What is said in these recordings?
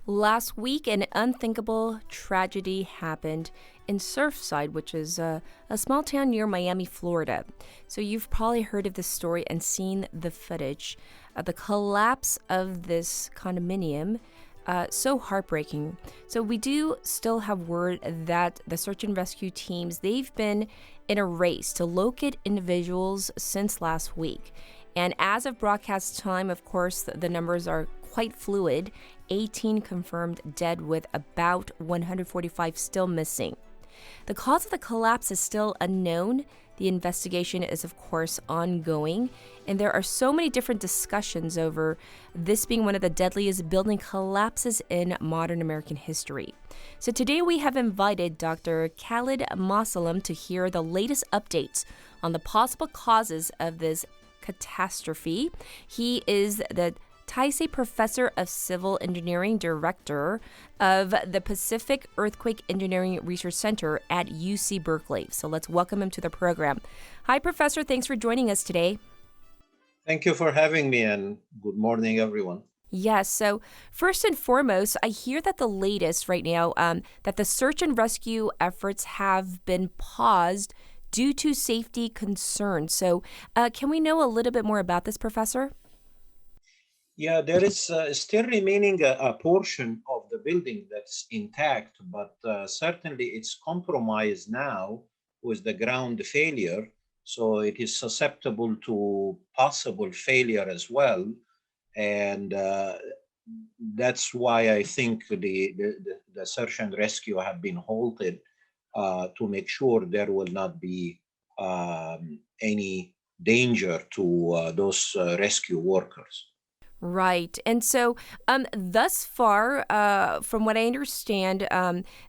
Last week, an unthinkable tragedy happened in Surfside, which is a small town near Miami, Florida. So you've probably heard of this story and seen the footage. The collapse of this condominium, so heartbreaking. So we do still have word that the search and rescue teams, they've been in a race to locate individuals since last week. And as of broadcast time, of course, the numbers are quite fluid. 18 confirmed dead with about 145 still missing. The cause of the collapse is still unknown. The investigation is, of course, ongoing. And there are so many different discussions over this being one of the deadliest building collapses in modern American history. So today we have invited Dr. Khalid Mosalam to hear the latest updates on the possible causes of this catastrophe. He is the Taisei Professor of Civil Engineering, Director of the Pacific Earthquake Engineering Research Center at UC Berkeley. So let's welcome him to the program. Hi, Professor. Thanks for joining us today. Thank you for having me, and good morning, everyone. Yes. So first and foremost, I hear that the latest right now, that the search and rescue efforts have been paused due to safety concerns. So can we know a little bit more about this, Professor? Yeah, there is still remaining a portion of the building that's intact, but certainly it's compromised now with the ground failure. So it is susceptible to possible failure as well. And that's why I think the search and rescue have been halted to make sure there will not be any danger to those rescue workers. Right. And so thus far, from what I understand,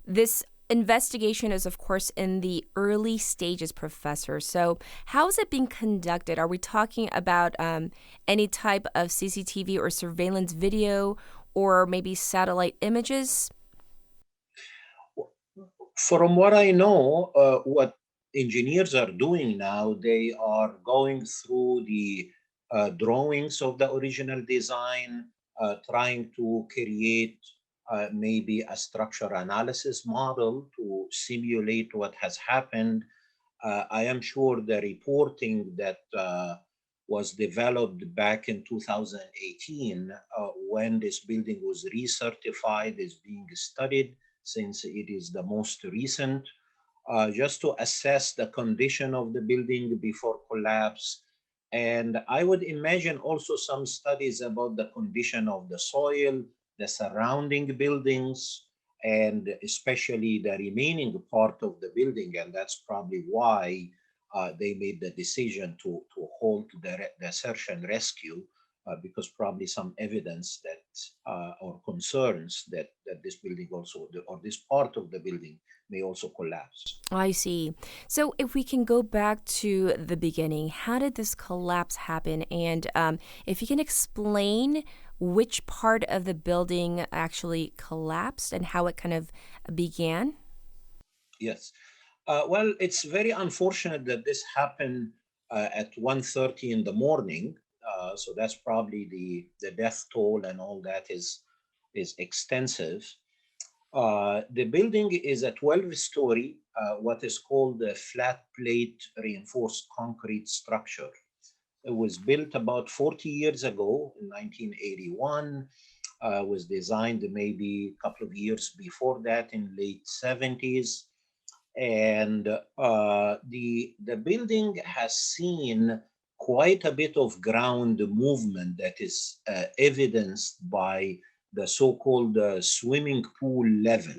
this investigation is, of course, in the early stages, Professor. So how is it being conducted? Are we talking about any type of CCTV or surveillance video or maybe satellite images? From what I know, what engineers are doing now, they are going through the drawings of the original design, trying to create maybe a structure analysis model to simulate what has happened. I am sure the reporting that was developed back in 2018, when this building was recertified, is being studied since it is the most recent, just to assess the condition of the building before collapse. And I would imagine also some studies about the condition of the soil, the surrounding buildings, and especially the remaining part of the building. And that's probably why they made the decision to halt the search and rescue, because probably some evidence that or concerns that this building also, or this part of the building may also collapse. I see. So if we can go back to the beginning, how did this collapse happen? And if you can explain which part of the building actually collapsed and how it kind of began? Yes. Well, it's very unfortunate that this happened at 1:30 in the morning. So that's probably the death toll and all that is extensive. The building is a 12-story, what is called a flat plate reinforced concrete structure. It was built about 40 years ago in 1981. Was designed maybe a couple of years before that in late 70s. And the building has seen quite a bit of ground movement that is evidenced by the so-called swimming pool level.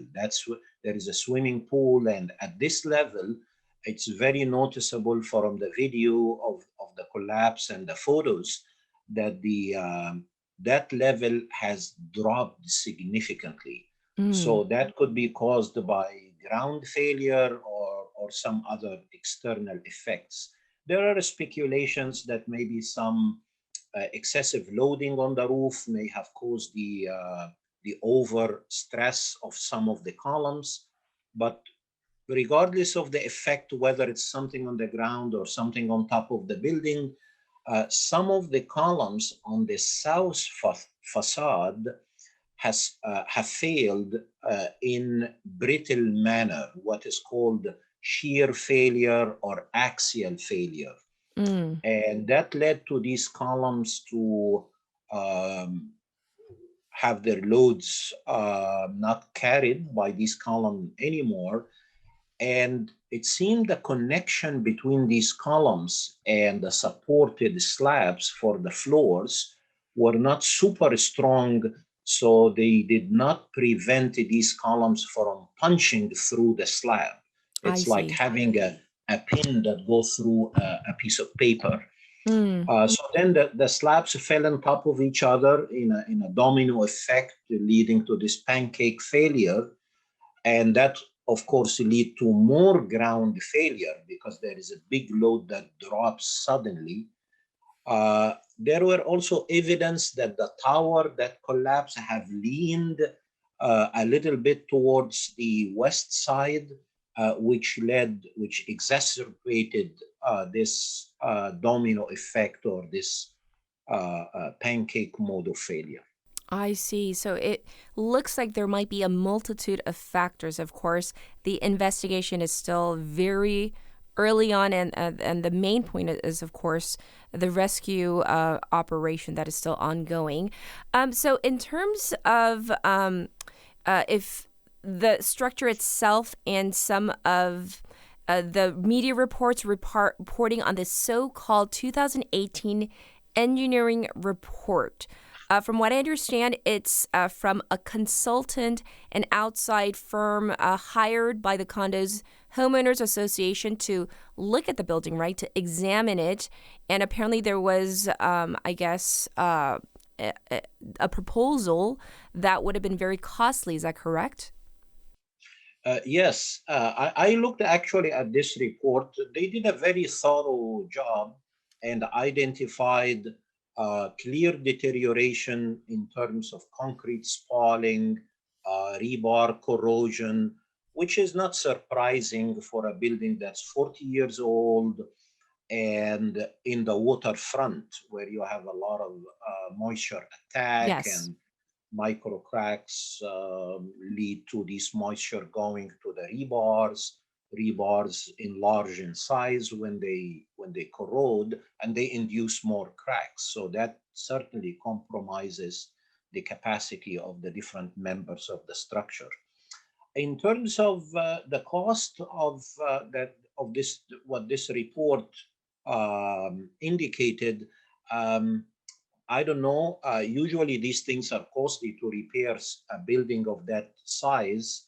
There is a swimming pool, and at this level, it's very noticeable from the video of the collapse and the photos that that level has dropped significantly. Mm. So that could be caused by ground failure or some other external effects. There are speculations that maybe some excessive loading on the roof may have caused the over stress of some of the columns. But regardless of the effect, whether it's something on the ground or something on top of the building, some of the columns on the south facade have failed in brittle manner, what is called shear failure or axial failure. Mm, And that led to these columns to um, have their loads not carried by this column anymore. And it seemed the connection between these columns and the supported slabs for the floors were not super strong, so they did not prevent these columns from punching through the slab. I It's like see. having a pin that goes through a piece of paper. Mm, So then the slabs fell on top of each other in a domino effect, leading to this pancake failure. And that, of course, lead to more ground failure because there is a big load that drops suddenly. There were also evidence that the tower that collapsed have leaned a little bit towards the west side, which exacerbated this domino effect or this pancake mode of failure. I see. So it looks like there might be a multitude of factors. Of course, the investigation is still very early on, and the main point is, of course, the rescue operation that is still ongoing. So, in terms of if the structure itself and some of the media reports reporting on this so-called 2018 engineering report. From what I understand, it's from a consultant, an outside firm hired by the condo's homeowners association to look at the building, right, to examine it. And apparently there was, I guess, a proposal that would have been very costly. Is that correct? Yes, I looked actually at this report. They did a very thorough job and identified clear deterioration in terms of concrete spalling, rebar corrosion, which is not surprising for a building that's 40 years old and in the waterfront where you have a lot of moisture attack Yes. and micro cracks lead to this moisture going to the rebars. Rebars enlarge in size when they corrode and they induce more cracks. So that certainly compromises the capacity of the different members of the structure. In terms of the cost of that of this, what this report indicated, um, I don't know. Usually, these things are costly to repair a building of that size.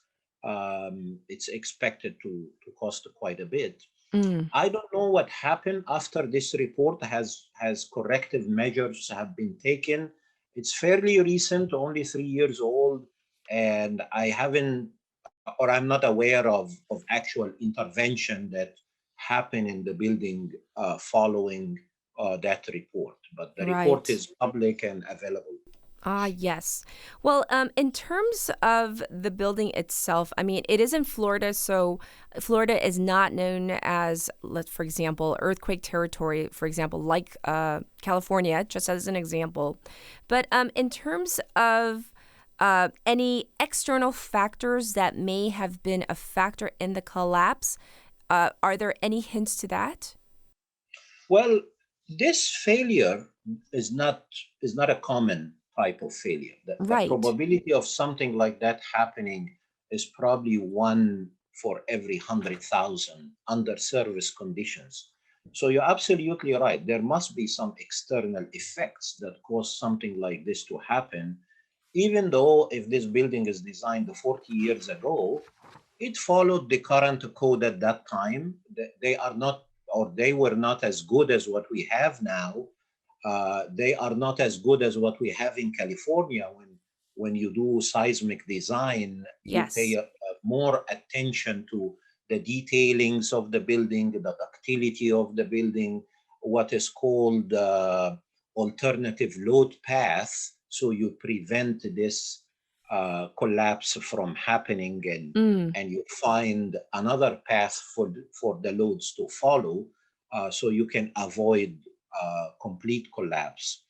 It's expected to cost quite a bit. Mm. I don't know what happened after this report has corrective measures have been taken. It's fairly recent, only 3 years old, and I haven't or I'm not aware of actual intervention that happened in the building following that report. But the report Right. is public and available. Ah, yes. Well, in terms of the building itself, I mean, it is in Florida, so Florida is not known as, let's, for example, earthquake territory, for example, like California, just as an example. But in terms of any external factors that may have been a factor in the collapse, are there any hints to that? Well, this failure is not is not a common type of failure. The Right. probability of something like that happening is probably one for every 100,000 under service conditions. So you're absolutely right. There must be some external effects that cause something like this to happen. Even though if this building is designed 40 years ago, it followed the current code at that time. They are not, or they were not as good as what we have now. They are not as good as what we have in California. When you do seismic design, you pay Yes. more attention to the detailings of the building, the ductility of the building, what is called alternative load path. So you prevent this collapse from happening Mm. and you find another path for the loads to follow so you can avoid complete collapse.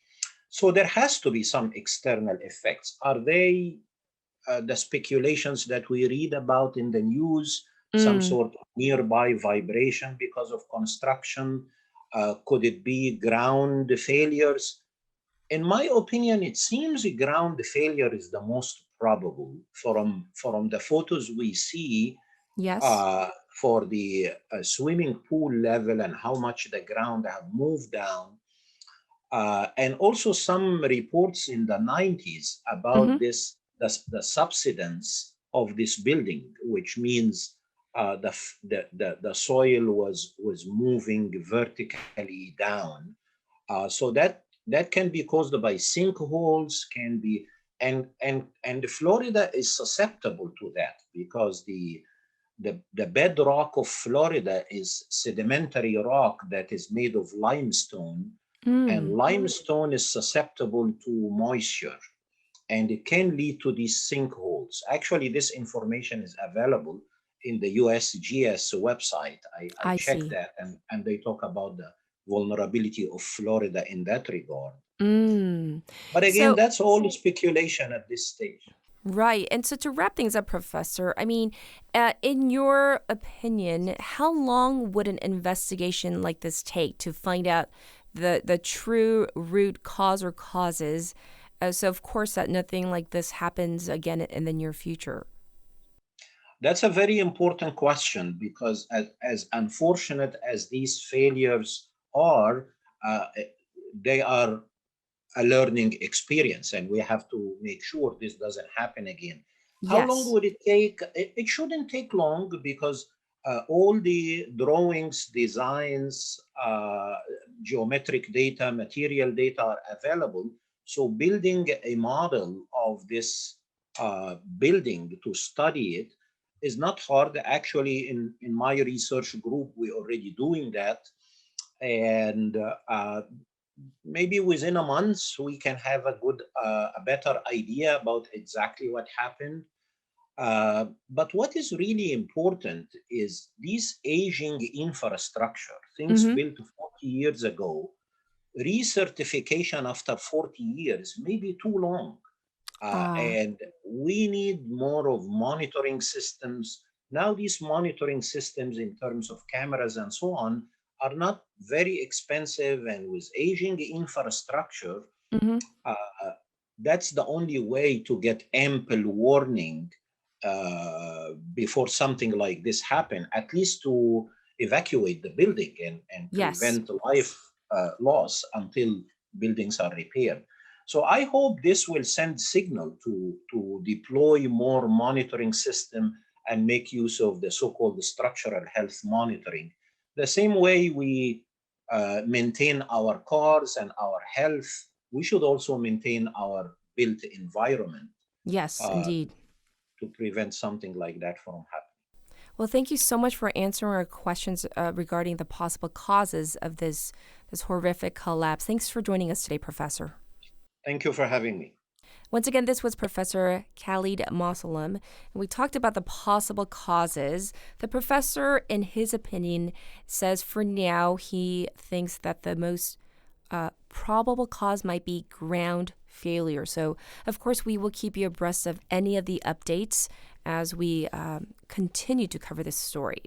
So there has to be some external effects. Are they the speculations that we read about in the news, some Mm, sort of nearby vibration because of construction? Could it be ground failures? In my opinion, it seems ground failure is the most probable from the photos we see yes. uh, for the swimming pool level and how much the ground have moved down. And also some reports in the 90s Mm-hmm. about the subsidence of this building, which means the soil was moving vertically down. So that can be caused by sinkholes, can be, and Florida is susceptible to that because the bedrock of Florida is sedimentary rock that is made of limestone, and Mm. limestone is susceptible to moisture, and it can lead to these sinkholes. Actually, this information is available in the USGS website. I I checked see. that, and they talk about the vulnerability of Florida in that regard. Mm. But again, So, that's all speculation at this stage. right. And so to wrap things up, Professor, I mean, in your opinion, how long would an investigation like this take to find out the true root cause or causes? So, of course, that nothing like this happens again in the near future. That's a very important question because, as unfortunate as these failures are, uh, they are a learning experience, and we have to make sure this doesn't happen again. How long Yes. would it take? It shouldn't take long because all the drawings, designs, geometric data, material data are available. So building a model of this building to study it is not hard. Actually, in my research group, we're already doing that. And maybe within a month, we can have a better idea about exactly what happened. But what is really important is this aging infrastructure, things Mm-hmm. built 40 years ago, recertification after 40 years may be too long. Ah, And we need more of monitoring systems. Now, these monitoring systems, in terms of cameras and so on, are not very expensive. And with aging infrastructure, mm-hmm. uh, that's the only way to get ample warning before something like this happen, at least to evacuate the building and Yes. prevent life loss until buildings are repaired. So I hope this will send signal to deploy more monitoring system and make use of the so-called structural health monitoring. The same way we maintain our cars and our health, we should also maintain our built environment Yes, uh, indeed. to prevent something like that from happening. Well, thank you so much for answering our questions regarding the possible causes of this horrific collapse. Thanks for joining us today, Professor. Thank you for having me. Once again, this was Professor Khalid Mosalam, and we talked about the possible causes. The professor, in his opinion, says for now he thinks that the most probable cause might be ground failure. So, of course, we will keep you abreast of any of the updates as we continue to cover this story.